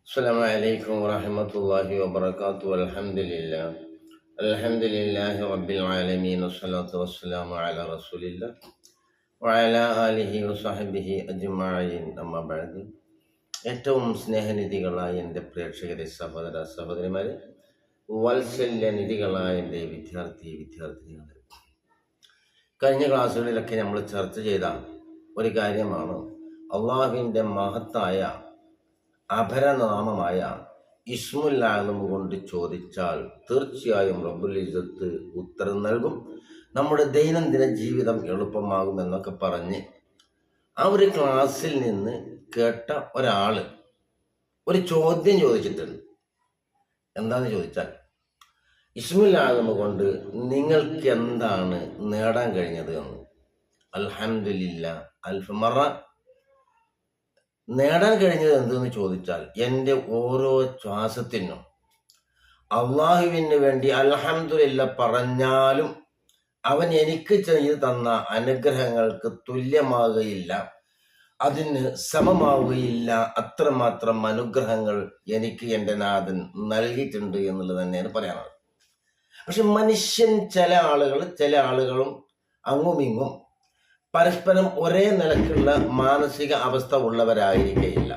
السلام عليكم ورحمة الله وبركاته. الحمد لله رب العالمين والصلاة والسلام على رسول الله وعلى آله وصحبه أجمعين. أما بعد, ഏറ്റവും സ്നേഹനിധികളായ എൻ്റെ പ്രേക്ഷകരെ, സഹോദരന്മാരെ, വാത്സല്യനിധികളായ എൻ്റെ വിദ്യാർത്ഥിനികളെ, കഴിഞ്ഞ ക്ലാസ്സുകളിലൊക്കെ നമ്മൾ ചർച്ച ചെയ്ത ഒരു കാര്യമാണ് അള്ളാഹുവിൻ്റെ മഹത്തായ അപരനാമമായ ഇസ്മുൽ ആലം കൊണ്ട് ചോദിച്ചാൽ തീർച്ചയായും റബ്ബുൽ ഇസ്സത്ത് ഉത്തരം നൽകും, നമ്മുടെ ദൈനംദിന ജീവിതം എളുപ്പമാകുമെന്നൊക്കെ പറഞ്ഞ് ആ ഒരു ക്ലാസ്സിൽ നിന്ന് കേട്ട ഒരാൾ ഒരു ചോദ്യം ചോദിച്ചിട്ടുണ്ട്. എന്താണെന്ന് ചോദിച്ചാൽ, ഇസ്മുൽ ആലം കൊണ്ട് നിങ്ങൾക്ക് എന്താണ് നേടാൻ കഴിഞ്ഞത് എന്ന്. അൽഹംദുലില്ലാ അൽഫ് മറ നേടാൻ കഴിഞ്ഞത് എന്തെന്ന് ചോദിച്ചാൽ, എൻ്റെ ഓരോ ശ്വാസത്തിനും അള്ളാഹുവിന് വേണ്ടി അൽഹംദുലില്ലാ പറഞ്ഞാലും അവൻ എനിക്ക് ചെയ്തു തന്ന അനുഗ്രഹങ്ങൾക്ക് തുല്യമാകുകയില്ല, അതിന് സമമാവുകയില്ല. അത്രമാത്രം അനുഗ്രഹങ്ങൾ എനിക്ക് എൻ്റെ നാഥൻ നൽകിയിട്ടുണ്ട് എന്നുള്ളത് തന്നെയാണ് പറയാനുള്ളത്. പക്ഷെ മനുഷ്യൻ ചില ആളുകളും അങ്ങുമിങ്ങും പരസ്പരം ഒരേ നിലക്കുള്ള മാനസിക അവസ്ഥ ഉള്ളവരായിരിക്കുകയില്ല.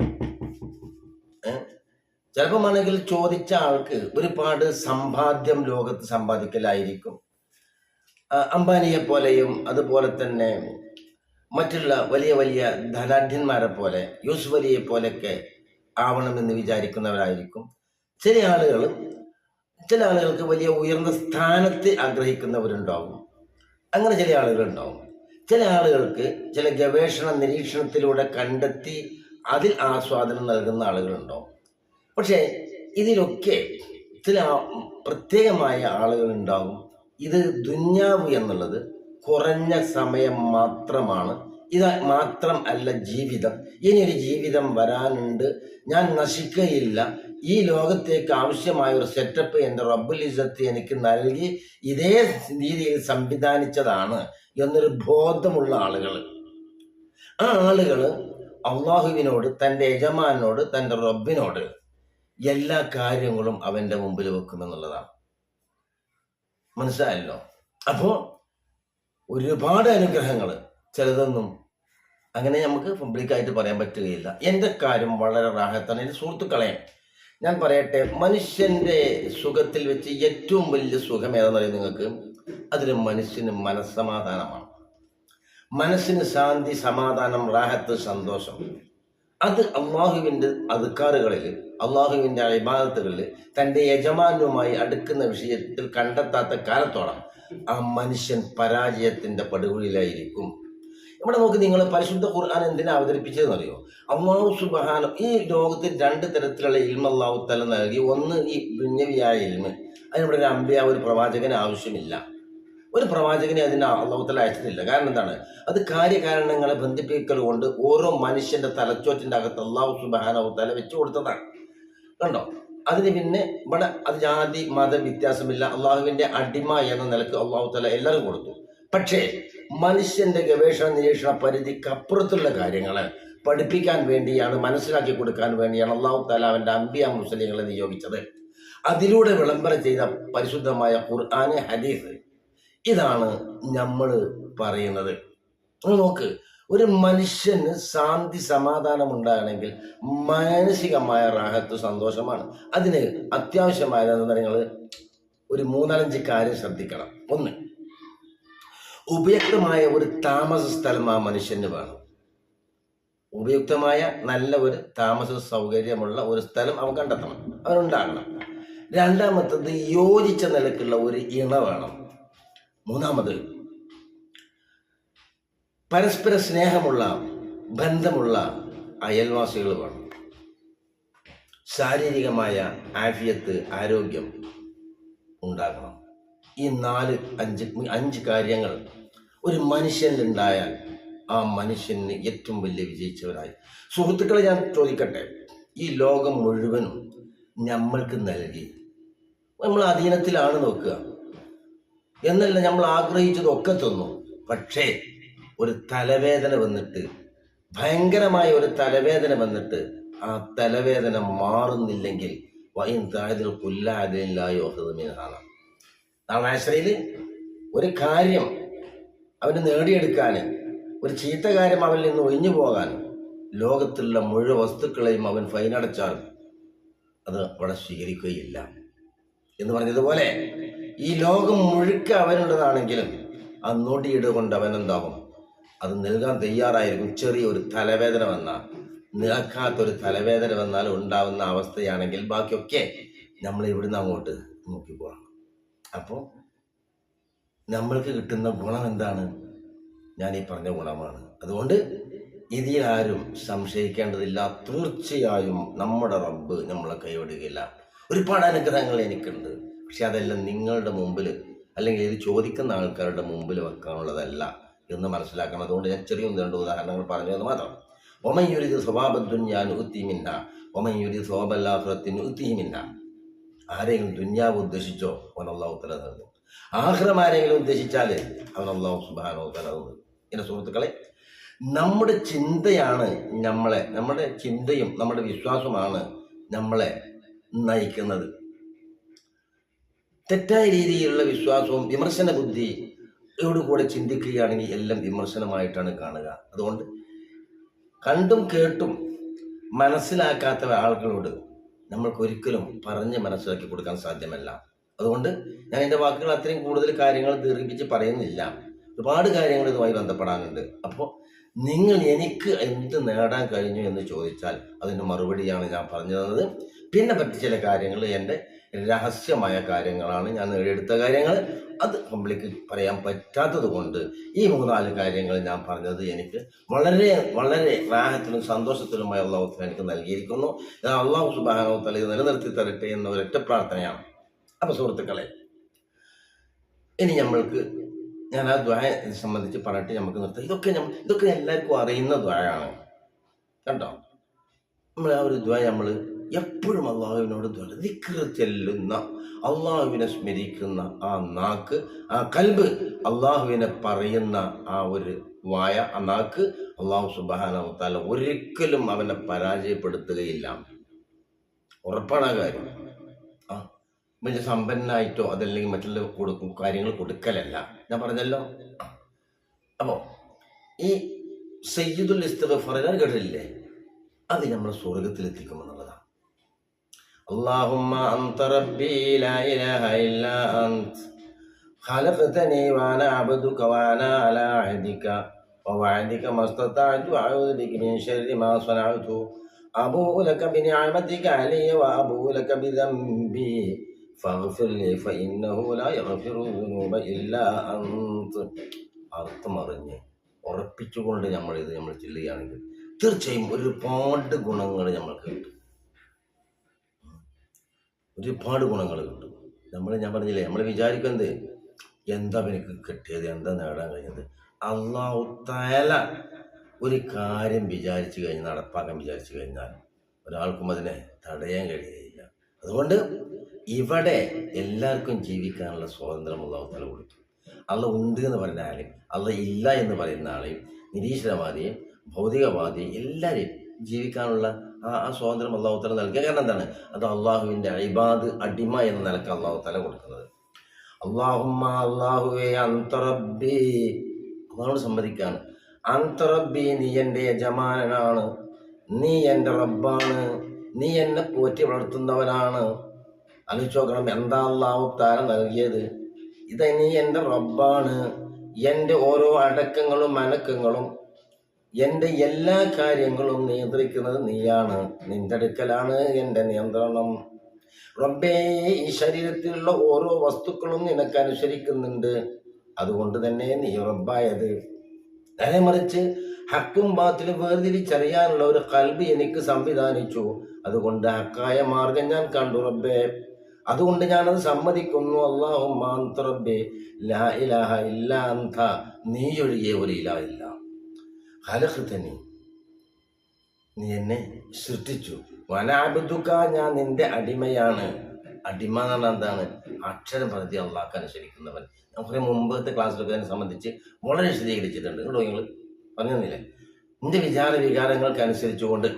ചിലപ്പോഴാണെങ്കിൽ ചോദിച്ച ആൾക്ക് ഒരുപാട് സമ്പാദ്യം ലോകത്ത് സമ്പാദിക്കലായിരിക്കും. അംബാനിയെ പോലെയും അതുപോലെ തന്നെ മറ്റുള്ള വലിയ വലിയ ധനാഢ്യന്മാരെ പോലെ യൂസുഫ് അലിയെ പോലെയൊക്കെ ആവണമെന്ന് വിചാരിക്കുന്നവരായിരിക്കും. ചില ആളുകൾക്ക് വലിയ ഉയർന്ന സ്ഥാനത്ത് ആഗ്രഹിക്കുന്നവരുണ്ടാവും. അങ്ങനെ ചില ആളുകളുണ്ടാവും. ചില ആളുകൾക്ക് ചില ഗവേഷണ നിരീക്ഷണത്തിലൂടെ കണ്ടെത്തി അതിൽ ആസ്വാദനം നൽകുന്ന ആളുകളുണ്ടാവും. പക്ഷേ ഇതിലൊക്കെ ചില പ്രത്യേകമായ ആളുകളുണ്ടാവും. ഇത് ദുന്യാവ് എന്നുള്ളത് കുറഞ്ഞ സമയം മാത്രമാണ്. ഇത് മാത്രം അല്ല ജീവിതം. ഇനിയൊരു ജീവിതം വരാനുണ്ട്, ഞാൻ നശിക്കുകയില്ല, ഈ ലോകത്തേക്ക് ആവശ്യമായ ഒരു സെറ്റപ്പ് എൻ്റെ റബ്ബുൽ ഇസ്സത്ത് എനിക്ക് നൽകി ഇതേ രീതിയിൽ സംവിധാനിച്ചതാണ് എന്നൊരു ബോധമുള്ള ആളുകൾ. ആ ആളുകൾ അള്ളാഹുവിനോട്, തൻ്റെ യജമാനോട്, തൻ്റെ റബ്ബിനോട് എല്ലാ കാര്യങ്ങളും അവൻ്റെ മുമ്പിൽ വെക്കുമെന്നുള്ളതാണ്. മനസ്സിലായല്ലോ? അപ്പോൾ ഒരുപാട് അനുഗ്രഹങ്ങൾ, ചിലതൊന്നും അങ്ങനെ നമുക്ക് പബ്ലിക്കായിട്ട് പറയാൻ പറ്റുകയില്ല. എൻ്റെ കാര്യം വളരെ റാഹത്താണ്. എൻ്റെ സുഹൃത്തുക്കളെ, ഞാൻ പറയട്ടെ, മനുഷ്യൻ്റെ സുഖത്തിൽ വെച്ച് ഏറ്റവും വലിയ സുഖം ഏതാണെന്ന് പറയുന്നത് നിങ്ങൾക്ക്, അതിൽ മനുഷ്യന് മനസ്സമാധാനമാണ്. മനസ്സിന് ശാന്തി, സമാധാനം, റാഹത്ത്, സന്തോഷം. അത് അള്ളാഹുവിൻ്റെ അദ്കാറുകളിൽ, അള്ളാഹുവിൻ്റെ ഇബാദത്തുകളിൽ തൻ്റെ യജമാനുമായി അടുക്കുന്ന വിഷയത്തിൽ കണ്ടെത്താത്ത കാലത്തോളം ആ മനുഷ്യൻ പരാജയത്തിൻ്റെ പടുകുഴിയിലായിരിക്കും. ഇവിടെ നോക്കി, നിങ്ങൾ പരിശുദ്ധ ഖുർആൻ എന്തിനാ അവതരിപ്പിച്ചതെന്നറിയോ? അല്ലാഹു സുബ്ഹാനഹു ഈ ലോകത്തിൽ രണ്ട് തരത്തിലുള്ള ഇൽമ അല്ലാഹു തആല നൽകി. ഒന്ന് ഈ ദുന്യവിയായ ഇൽമ്, അതിനിവിടെ ഒരു അമ്പിയ, ഒരു പ്രവാചകന് ആവശ്യമില്ല. ഒരു പ്രവാചകനെ അതിന് അല്ലാഹു തആല അയച്ചിട്ടില്ല. കാരണം എന്താണ്? അത് കാര്യകാരണങ്ങളെ ബന്ധിപ്പിക്കൽ കൊണ്ട് ഓരോ മനുഷ്യന്റെ തലച്ചോറ്റിന്റെ അകത്ത് അല്ലാഹു സുബ്ഹാനഹു തആല വെച്ചു കൊടുത്തതാണ്. കണ്ടോ? അതിന് പിന്നെ ഇവിടെ അത് ജാതി മത വ്യത്യാസമില്ല. അള്ളാഹുവിന്റെ അടിമ എന്ന നിലക്ക് അല്ലാഹു തആല എല്ലാവരും കൊടുത്തു. പക്ഷേ മനുഷ്യന്റെ ഗവേഷണ നിരീക്ഷണ പരിധിക്കപ്പുറത്തുള്ള കാര്യങ്ങൾ പഠിപ്പിക്കാൻ വേണ്ടിയാണ്, മനസ്സിലാക്കി കൊടുക്കാൻ വേണ്ടിയാണ് അല്ലാഹു തആല അവന്റെ അമ്പിയ മുസ്ലിങ്ങളെ നിയോഗിച്ചത്. അതിലൂടെ വിളംബരം ചെയ്ത പരിശുദ്ധമായ ഖുർആൻ, ഹദീസ്, ഇതാണ് നമ്മൾ പറയുന്നത്. നോക്ക്, ഒരു മനുഷ്യന് ശാന്തി, സമാധാനം ഉണ്ടാകണമെങ്കിൽ മാനസികമായ റാഹത്ത്, സന്തോഷമാണ്. അതിന് അത്യാവശ്യമായതെന്ന് നിങ്ങൾ ഒരു 3-5 കാര്യം ശ്രദ്ധിക്കണം. ഒന്ന്, ഉപയുക്തമായ ഒരു താമസ സ്ഥലം ആ മനുഷ്യന് വേണം. ഉപയുക്തമായ നല്ല ഒരു താമസ സൗകര്യമുള്ള ഒരു സ്ഥലം അവൻ കണ്ടെത്തണം, അവനുണ്ടാകണം. രണ്ടാമത്തത്, യോജിച്ച നിലക്കുള്ള ഒരു ഇണ വേണം. മൂന്നാമത്, പരസ്പര സ്നേഹമുള്ള, ബന്ധമുള്ള അയൽവാസികൾ വേണം. ശാരീരികമായ ആഫിയത്ത്, ആരോഗ്യം ഉണ്ടാകണം. ഈ 4-5 കാര്യങ്ങൾ ഒരു മനുഷ്യനിലുണ്ടായാൽ ആ മനുഷ്യന് ഏറ്റവും വലിയ വിജയിച്ചവരായി. സുഹൃത്തുക്കളെ, ഞാൻ ചോദിക്കട്ടെ, ഈ ലോകം മുഴുവനും നമ്മൾക്ക് നൽകി, നമ്മൾ അധീനത്തിലാണ് നോക്കുക എന്നല്ല, നമ്മൾ ആഗ്രഹിച്ചതൊക്കെ തന്നു. പക്ഷേ ഒരു തലവേദന വന്നിട്ട്, ഭയങ്കരമായ ഒരു തലവേദന വന്നിട്ട് ആ തലവേദന മാറുന്നില്ലെങ്കിൽ വൈൻ താഴതിൽ കുല്ലാതിലായോ ഹൃദമീനാണ്. നാളെ ആശ്രയിൽ ഒരു കാര്യം അവന് നേടിയെടുക്കാൻ, ഒരു ചീത്ത കാര്യം അവനിൽ നിന്ന് ഒഴിഞ്ഞു പോകാൻ ലോകത്തിലുള്ള മുഴുവൻ വസ്തുക്കളെയും അവൻ ഫൈനടച്ചാൽ അത് അവിടെ സ്വീകരിക്കുകയില്ല എന്ന് പറഞ്ഞതുപോലെ ഈ ലോകം മുഴുക്ക അവനുള്ളതാണെങ്കിലും ആ നൊടിയിട കൊണ്ട് അവൻ എന്താകും, അത് നൽകാൻ തയ്യാറായിരിക്കും. ചെറിയൊരു തലവേദന വന്നാൽ, നിൽക്കാത്തൊരു തലവേദന വന്നാൽ ഉണ്ടാവുന്ന അവസ്ഥയാണെങ്കിൽ ബാക്കിയൊക്കെ നമ്മൾ ഇവിടുന്ന് അങ്ങോട്ട് നോക്കിപ്പോകണം. അപ്പോൾ നമ്മൾക്ക് കിട്ടുന്ന ഗുണം എന്താണ്? ഞാൻ ഈ പറഞ്ഞ ഗുണമാണ്. അതുകൊണ്ട് ഇതിലാരും സംശയിക്കേണ്ടതില്ല. തീർച്ചയായും നമ്മുടെ റബ്ബ് നമ്മളെ കൈവിടുകയില്ല. ഒരുപാട് അനുഗ്രഹങ്ങൾ എനിക്കുണ്ട്, പക്ഷെ അതെല്ലാം നിങ്ങളുടെ മുമ്പിൽ അല്ലെങ്കിൽ ഇത് ചോദിക്കുന്ന ആൾക്കാരുടെ മുമ്പിൽ വെക്കാനുള്ളതല്ല എന്ന് മനസ്സിലാക്കണം. അതുകൊണ്ട് ഞാൻ ചെറിയ 1-2 ഉദാഹരണങ്ങൾ പറഞ്ഞു എന്ന് മാത്രം. ഒമയൂരിത് സ്വഭാബദ്ദുന്യാൻ ഉത്തിമിന്ന ഒമയൂരി സ്വഭാബല്ലാഹുറത്തിന് ഉത്തിമിന്ന. ആരെങ്കിലും ദുന്യാവ് ഉദ്ദേശിച്ചോ അവൻ അള്ളാഹു തആല നൽകും. ആഖിറം ആരെങ്കിലും ഉദ്ദേശിച്ചാൽ അവൻ അള്ളാഹു സുബ്ഹാനഹു തആല നൽകും. എൻ്റെ സുഹൃത്തുക്കളെ, നമ്മുടെ ചിന്തയാണ് നമ്മുടെ ചിന്തയും നമ്മുടെ വിശ്വാസമാണ് നമ്മളെ നയിക്കുന്നത്. തെറ്റായ രീതിയിലുള്ള വിശ്വാസവും വിമർശന ബുദ്ധിയോടുകൂടെ ചിന്തിക്കുകയാണെങ്കിൽ എല്ലാം വിമർശനമായിട്ടാണ് കാണുക. അതുകൊണ്ട് കണ്ടും കേട്ടും മനസ്സിലാക്കാത്ത ആളുകളോട് നമ്മൾക്കൊരിക്കലും പറഞ്ഞ് മനസ്സിലാക്കി കൊടുക്കാൻ സാധ്യമല്ല. അതുകൊണ്ട് ഞാൻ എൻ്റെ വാക്കുകൾ അത്രയും കൂടുതൽ കാര്യങ്ങൾ ദീർഘിപ്പിച്ച് പറയുന്നില്ല. ഒരുപാട് കാര്യങ്ങൾ ഇതുമായി ബന്ധപ്പെടാനുണ്ട്. അപ്പോൾ നിങ്ങൾ എനിക്ക് എന്ത് നേടാൻ കഴിഞ്ഞു എന്ന് ചോദിച്ചാൽ അതിന് മറുപടിയാണ് ഞാൻ പറഞ്ഞു തന്നത്. പിന്നെ മറ്റ് ചില കാര്യങ്ങൾ എൻ്റെ രഹസ്യമായ കാര്യങ്ങളാണ്, ഞാൻ നേടിയെടുത്ത കാര്യങ്ങൾ. അത് പബ്ലിക്ക് പറയാൻ പറ്റാത്തത് കൊണ്ട് ഈ 3-4 കാര്യങ്ങൾ ഞാൻ പറഞ്ഞത് എനിക്ക് വളരെ വളരെ റാഹത്തിലും സന്തോഷത്തിലുമായി അള്ളാഹു തആല എനിക്ക് നൽകിയിരിക്കുന്നു. അള്ളാഹു സുബ്ഹാനഹു തആല നിലനിർത്തി തരട്ടെ എന്ന ഒരൊറ്റ പ്രാർത്ഥനയാണ്. അപ്പോൾ സുഹൃത്തുക്കളെ, ഇനി നമ്മൾക്ക് ഞാൻ ആ ദ്വായ സംബന്ധിച്ച് പറഞ്ഞിട്ട് നമുക്ക് നിർത്താം. ഇതൊക്കെ എല്ലാവർക്കും അറിയുന്ന ദ്വായാണ് കേട്ടോ. നമ്മൾ ആ ഒരു ദ്വായ നമ്മൾ എപ്പോഴും അള്ളാഹുവിനോട് ദിക്ർ ചെല്ലുന്ന, അള്ളാഹുവിനെ സ്മരിക്കുന്ന ആ നാക്ക്, ആ കൽബ്, അള്ളാഹുവിനെ പറയുന്ന ആ ഒരു വായ, ആ നാക്ക് അള്ളാഹു സുബ്ഹാനഹു തആല ഒരിക്കലും അവനെ പരാജയപ്പെടുത്തുകയില്ല. ഉറപ്പാണ് ആ കാര്യം. വലിയ സമ്പന്നായിട്ടോ അതല്ലെങ്കിൽ മറ്റുള്ള കാര്യങ്ങൾ കൊടുക്കലല്ല, ഞാൻ പറഞ്ഞല്ലോ. അപ്പോൾ ഈ സയ്യിദുൽ ഇസ്തിഗ്ഫാർ കേട്ടില്ലേ, അത് നമ്മൾ സ്വർഗത്തിലെത്തിക്കുമെന്നുള്ളതാണ്. അല്ലാഹുമ്മ അൻത റബ്ബി ലാ ഇലാഹ ഇല്ലാ അൻത ഖലഖതനി വഅന അബ്ദുക വഅന അലാ അഹദിക വവഅദിക മസ്തതഅതു അഊദു ബിക മിൻ ശർരി മാ സനഅതു അബൂഉ ലക ബിനിഅമതിക അലയ്യ വഅബൂഉ ലക ബിദംബി ഫഗ്ഫിർ ലി ഫഇന്നഹു ലാ യഗ്ഫിറു ദുനൂബ ഇല്ലാ അൻത. അർത്ഥമറിഞ്ഞ് ഉറപ്പിച്ചുകൊണ്ട് നമ്മൾ ചെല്ലുകയാണെങ്കിൽ തീർച്ചയായും ഒരുപാട് ഗുണങ്ങൾ നമ്മൾക്ക് കിട്ടും. ഒരുപാട് ഗുണങ്ങൾ കിട്ടും. ഞാൻ പറഞ്ഞില്ലേ, നമ്മൾ വിചാരിക്കുന്നത് എന്താ എനിക്ക് കിട്ടിയത്, എന്താ നേടാൻ കഴിഞ്ഞത്. അല്ലാഹു തആല ഒരു കാര്യം വിചാരിച്ചു കഴിഞ്ഞാൽ, നടപ്പാക്കാൻ വിചാരിച്ചു കഴിഞ്ഞാൽ ഒരാൾക്കും അതിനെ തടയാൻ കഴിയുകയില്ല. അതുകൊണ്ട് ഇവിടെ എല്ലാവർക്കും ജീവിക്കാനുള്ള സ്വാതന്ത്ര്യം അല്ലാഹു തആല കൊടുത്തു. അള്ളാഹ് ഉണ്ട് എന്ന് പറയുന്ന ആളെയും അള്ളാഹ് ഇല്ല എന്ന് പറയുന്ന ആളെയും നിരീശ്വരവാദിയും ഭൗതികവാദിയും എല്ലാവരെയും ജീവിക്കാനുള്ള ആ സ്വാതന്ത്ര്യം അല്ലാഹു തആല നൽകിയ കാരണം എന്താണ്? അത് അള്ളാഹുവിൻ്റെ ഇബാദ്, അടിമ എന്ന നിലക്ക് അല്ലാഹു തആല കൊടുക്കുന്നത്. അല്ലാഹുമ്മ, അല്ലാഹുവേ, അൻത റബ്ബി, അള്ളാഹുവോട് സമ്മതിക്കാണ്. അൻത റബ്ബി, നീ എൻ്റെ യജമാനനാണ്, നീ എൻ്റെ റബ്ബാണ്, നീ എന്നെ പോറ്റി വളർത്തുന്നവനാണ്. ആലോചിച്ച് നോക്കണം, എന്താ അല്ലാഹു തആല നൽകിയത്? ഇത് നീ എൻ്റെ റബ്ബാണ്, എൻ്റെ ഓരോ അടക്കങ്ങളും അനക്കങ്ങളും എൻ്റെ എല്ലാ കാര്യങ്ങളും നിയന്ത്രിക്കുന്നത് നീയാണ്, നിന്റെ അടുക്കലാണ് എൻ്റെ നിയന്ത്രണം. റബ്ബേ, ഈ ശരീരത്തിലുള്ള ഓരോ വസ്തുക്കളും നിനക്ക് അനുസരിക്കുന്നുണ്ട്, അതുകൊണ്ട് തന്നെ നീ റബ്ബായത്. നേരെ മറിച്ച് ഹക്കും ബാത്തിലും വേർതിരിച്ചറിയാനുള്ള ഒരു ഖൽബ് എനിക്ക് സംവിധാനിച്ചു, അതുകൊണ്ട് ഹക്കായ മാർഗം ഞാൻ കണ്ടു റബ്ബേ, അതുകൊണ്ട് ഞാനത് സമ്മതിക്കുന്നു. അല്ലാഹുമ്മ അൻത റബ്ബി ലാ ഇലാഹ ഇല്ലാ അൻത, നീ ഒഴികെ ഒരു ഇലാഹ ഇല്ല. ഖലഖതനി, നീ എന്നെ സൃഷ്ടിച്ചു. വഅന അബ്ദുക, ഞാൻ നിന്റെ അടിമയാണ്. അടിമ എന്ന് പറഞ്ഞാൽ എന്താണ്? അക്ഷരം പ്രതി അള്ളാഹ്ക്ക് അനുസരിക്കുന്നവൻ. നമുക്ക് മുമ്പത്തെ ക്ലാസ്സിലൊക്കെ അതിനെ സംബന്ധിച്ച് വളരെ വിശദീകരിച്ചിട്ടുണ്ട് കേട്ടോ. നിങ്ങൾ പറഞ്ഞു തന്നില്ലേ? നിന്റെ വിചാര വികാരങ്ങൾക്ക് അനുസരിച്ചുകൊണ്ട്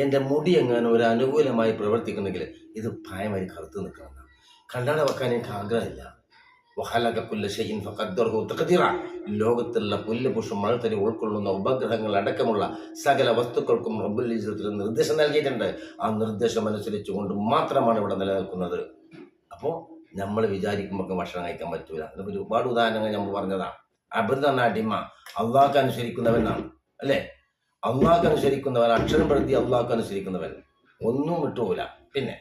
എൻ്റെ മുടി എങ്ങാനും ഒരു അനുകൂലമായി പ്രവർത്തിക്കണമെങ്കിൽ ഇത് പ്രായമായി കറുത്ത് നിൽക്കണം. കണ്ണട വെക്കാൻ എനിക്ക് ആഗ്രഹമില്ല. ലോകത്തുള്ള പുല്ല് പുഷ്പം മഴത്തരി ഉൾക്കൊള്ളുന്ന ഉപഗ്രഹങ്ങൾ അടക്കമുള്ള സകല വസ്തുക്കൾക്കും റബ്ബുൽ ഇസ്സത്തിൽ നിർദ്ദേശം നൽകിയിട്ടുണ്ട്. ആ നിർദ്ദേശം അനുസരിച്ചുകൊണ്ട് മാത്രമാണ് ഇവിടെ നിലനിൽക്കുന്നത്. അപ്പോൾ നമ്മൾ വിചാരിക്കുമ്പോൾ ഭക്ഷണം കഴിക്കാൻ പറ്റൂല. അതിന് ഒരുപാട് ഉദാഹരണങ്ങൾ നമ്മൾ പറഞ്ഞതാണ്. അബദ് എന്ന അടിമ അള്ളാഹ്ക്ക് അനുസരിക്കുന്നവനാണ്, അല്ലേ? അള്ളാഹ്ക്ക് അനുസരിക്കുന്നവൻ, അക്ഷരം പ്രതി അള്ളാഹ്ക്ക് അനുസരിക്കുന്നവൻ, ഒന്നും വിട്ടുപോല. പിന്നെ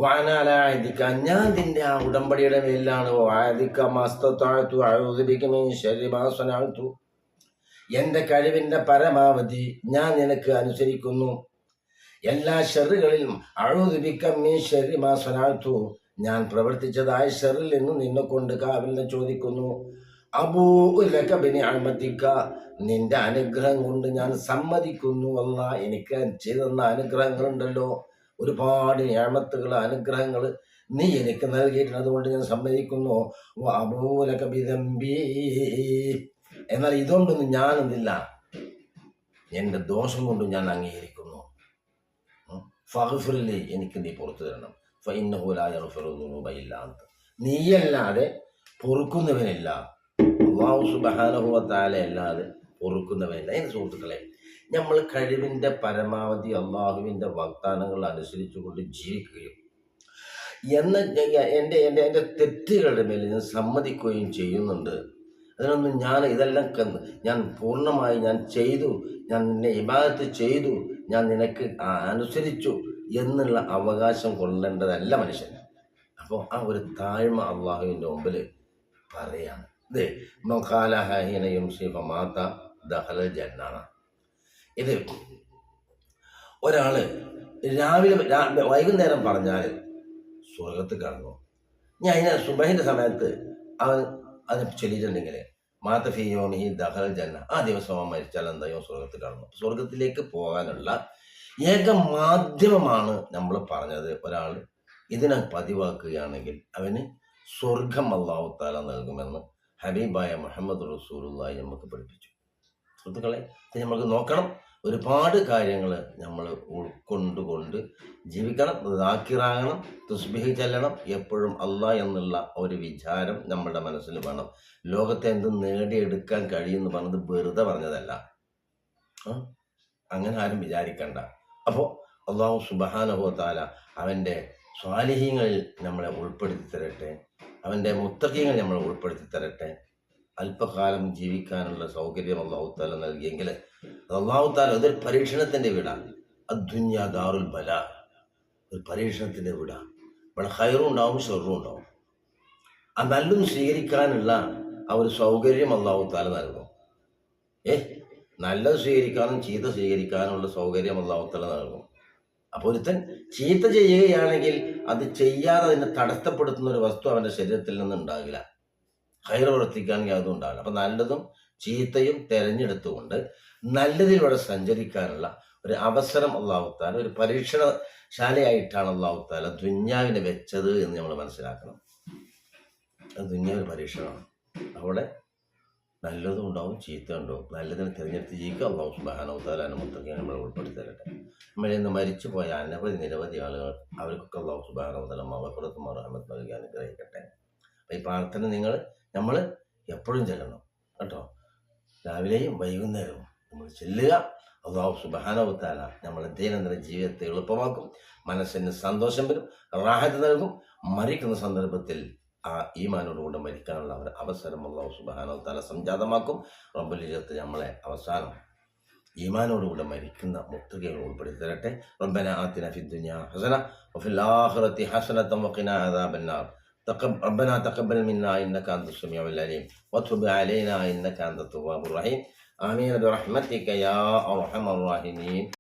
വാനാലായതിക്ക, ഞാൻ നിന്റെ ആ ഉടമ്പടിയുടെ മേലാണ്. എന്റെ കഴിവിന്റെ പരമാവധി ഞാൻ നിനക്ക് അനുസരിക്കുന്നു. എല്ലാ ഷെറുകളിലും ഞാൻ പ്രവർത്തിച്ചതായ ഷെറിൽ നിന്നും നിന്നെ കൊണ്ട് കാവലിനെ ചോദിക്കുന്നു. നിന്റെ അനുഗ്രഹം കൊണ്ട് ഞാൻ സമ്മതിക്കുന്നു. അല്ല, എനിക്ക് ചെയ്തെന്ന അനുഗ്രഹങ്ങളുണ്ടല്ലോ, ഒരുപാട് ഞാമത്തുകൾ, അനുഗ്രഹങ്ങൾ നീ എനിക്ക് നൽകിയിട്ടുണ്ട്, അതുകൊണ്ട് ഞാൻ സമ്മതിക്കുന്നു. എന്നാൽ ഇതുകൊണ്ടൊന്നും ഞാനെന്തില്ല, എൻ്റെ ദോഷം കൊണ്ട് ഞാൻ അംഗീകരിക്കുന്നു. ഫഗ്ഫിർലി, എനിക്ക് നീ പുറത്തു തരണം. ഫഇന്നഹു ലാ യഗ്ഫിറു ദുനൂബ ഇല്ലാ അൻത, നീയല്ലാതെ പൊറുക്കുന്നവനില്ല. അല്ലാഹു സുബ്ഹാനഹു വ തആല അല്ലാതെ പൊറുക്കുന്നവനില്ല. എൻ്റെ സുഹൃത്തുക്കളെ, നമ്മൾ കഴിവിൻ്റെ പരമാവധി അള്ളാഹുവിൻ്റെ വാഗ്ദാനങ്ങൾ അനുസരിച്ചുകൊണ്ട് ജീവിക്കുകയും എൻ്റെ തെറ്റുകളുടെ മേൽ ഞാൻ സമ്മതിക്കുകയും ചെയ്യുന്നുണ്ട്. അതിനൊന്നും ഇതെല്ലാം ഞാൻ പൂർണ്ണമായി ഞാൻ ചെയ്തു, ഞാൻ നിന്നെ ഇബാദത്ത് ചെയ്തു, ഞാൻ നിനക്ക് അനുസരിച്ചു എന്നുള്ള അവകാശം കൊള്ളേണ്ടതല്ല മനുഷ്യൻ. അപ്പോൾ ആ ഒരു താഴ്മ അള്ളാഹുവിൻ്റെ മുമ്പിൽ പറയാണ്. ഇത് മഖാലഹീനയും ശിവമാത ദഹല ജന്നാണ്. ഇത് ഒരാള് വൈകുന്നേരം പറഞ്ഞാൽ സ്വർഗത്ത് കടന്നു. ഞാൻ അതിനെ സുബഹിന്റെ സമയത്ത് അവൻ അത് ചൊല്ലിയിട്ടുണ്ടെങ്കിൽ മാതഫിയോമി ദഹൽ ജന്ന, ആ ദിവസം അവൻ മരിച്ചാൽ എന്തായോ സ്വർഗത്ത് കടന്നു. സ്വർഗത്തിലേക്ക് പോകാനുള്ള ഏക മാധ്യമമാണ് നമ്മൾ പറഞ്ഞത്. ഒരാൾ ഇതിനെ പതിവാക്കുകയാണെങ്കിൽ അവന് സ്വർഗം അല്ലാഹു തആല നൽകുമെന്ന് ഹബീബായ മുഹമ്മദ് റസൂലുള്ളാഹി നമുക്ക് പഠിപ്പിച്ചു. സുഹൃത്തുക്കളെ, നമുക്ക് നോക്കണം. ഒരുപാട് കാര്യങ്ങൾ നമ്മൾ ഉൾക്കൊണ്ടുകൊണ്ട് ജീവിക്കണം. ദാക്കിറാകണം, തസ്ബീഹ് ചെല്ലണം. എപ്പോഴും അള്ളാഹ് എന്നുള്ള ഒരു വിചാരം നമ്മുടെ മനസ്സിൽ വേണം. ലോകത്തെ എന്തും നേടിയെടുക്കാൻ കഴിയുമെന്ന് പറഞ്ഞത് വെറുതെ പറഞ്ഞതല്ല. അങ്ങനെ ആരും വിചാരിക്കണ്ട. അപ്പോൾ അള്ളാഹു സുബ്ഹാനഹു വ തആല അവൻ്റെ സ്വാലിഹീങ്ങളിൽ നമ്മളെ ഉൾപ്പെടുത്തി തരട്ടെ, അവൻ്റെ മുത്തഖീങ്ങൾ നമ്മളെ ഉൾപ്പെടുത്തി തരട്ടെ. അല്പകാലം ജീവിക്കാനുള്ള സൗകര്യം അല്ലാഹു തആല നൽകിയെങ്കിൽ അല്ലാഹു തആല ഇതൊരു പരീക്ഷണത്തിൻ്റെ വീടാണ്. അദ്ദുനിയ ദാറുൽ ബലാ, ഒരു പരീക്ഷണത്തിൻ്റെ വീടാണ്. ഇവിടെ ഖൈറും ഉണ്ടാവും, ഷർറും ഉണ്ടാവും. ആ നല്ലതും സ്വീകരിക്കാനുള്ള ആ ഒരു സൗകര്യം അല്ലാഹു തആല നൽകും. നല്ലത് സ്വീകരിക്കാനും ചീത്ത സ്വീകരിക്കാനുള്ള സൗകര്യം അല്ലാഹു തആല നൽകും. അപ്പോൾ ഒരുത്തൻ ചീത്ത ചെയ്യുകയാണെങ്കിൽ അത് ചെയ്യാതെ അതിനെ തടസ്സപ്പെടുത്തുന്ന ഒരു വസ്തു അവൻ്റെ ശരീരത്തിൽ നിന്ന് ഉണ്ടാകില്ല. ഖൈർ പ്രവർത്തിക്കുകയാണെങ്കിൽ അതും ഉണ്ടാകില്ല. അപ്പം നല്ലതും ചീത്തയും തിരഞ്ഞെടുത്തുകൊണ്ട് നല്ലതിലൂടെ സഞ്ചരിക്കാനുള്ള ഒരു അവസരം അല്ലാഹു തആല, ഒരു പരീക്ഷണശാലയായിട്ടാണ് അല്ലാഹു തആല ദുന്യാവിനെ വെച്ചത് എന്ന് നമ്മൾ മനസ്സിലാക്കണം. അത് ദുന്യാവിന് പരീക്ഷണമാണ്. അവിടെ നല്ലതും ഉണ്ടാവും, ചീത്ത ഉണ്ടാവും. നല്ലതിനെ തിരഞ്ഞെടുത്ത് ജീവിക്കുക. അല്ലാഹു സുബ്ഹാനഹു തആല മുത്തഖീനെ നമ്മളെ ഉൾപ്പെടുത്തി തരട്ടെ. നമ്മളിൽ നിന്ന് മരിച്ചു പോയ നിരവധി ആളുകൾ, അവർക്കൊക്കെ അല്ലാഹു സുബ്ഹാനഹു തആല മഗ്ഫിറത്തും റഹ്മത്തും നൽകി അനുഗ്രഹിക്കട്ടെ. അപ്പോൾ ഈ പ്രാർത്ഥന നമ്മൾ എപ്പോഴും ചെല്ലണം കേട്ടോ. രാവിലെയും വൈകുന്നേരവും നമ്മൾ ചെല്ലുക. അല്ലാഹു സുബ്ഹാനഹു തആല നമ്മുടെ ദൈനംദിന ജീവിതത്തെ എളുപ്പമാക്കും, മനസ്സിന് സന്തോഷം വരും, റാഹത്ത് നൽകും. മരിക്കുന്ന സന്ദർഭത്തിൽ ആ ഈമാനോടുകൂടെ മരിക്കാനുള്ള ഒരു അവസരം അല്ലാഹു സുബ്ഹാനഹു തആല സംജാതമാക്കും. റബ്ബുൽ ഇസ്സത്ത് നമ്മളെ അവസാനം ഈമാനോടുകൂടെ മരിക്കുന്ന മുത്തഖീകൾ ഉൾപ്പെടുത്തി തരട്ടെ. റബ്ബനാ ആതിനാ ഫിദ്ദുനിയാ ഹസന വഫിൽ ആഖിറതി ഹസനതൻ വഖിനാ അദാബന്നാർ. ربنا تقبل منا إنك أنت السميع العليم وتب علينا إنك أنت التواب الرحيم. آمين برحمتك يا أرحم الراحمين.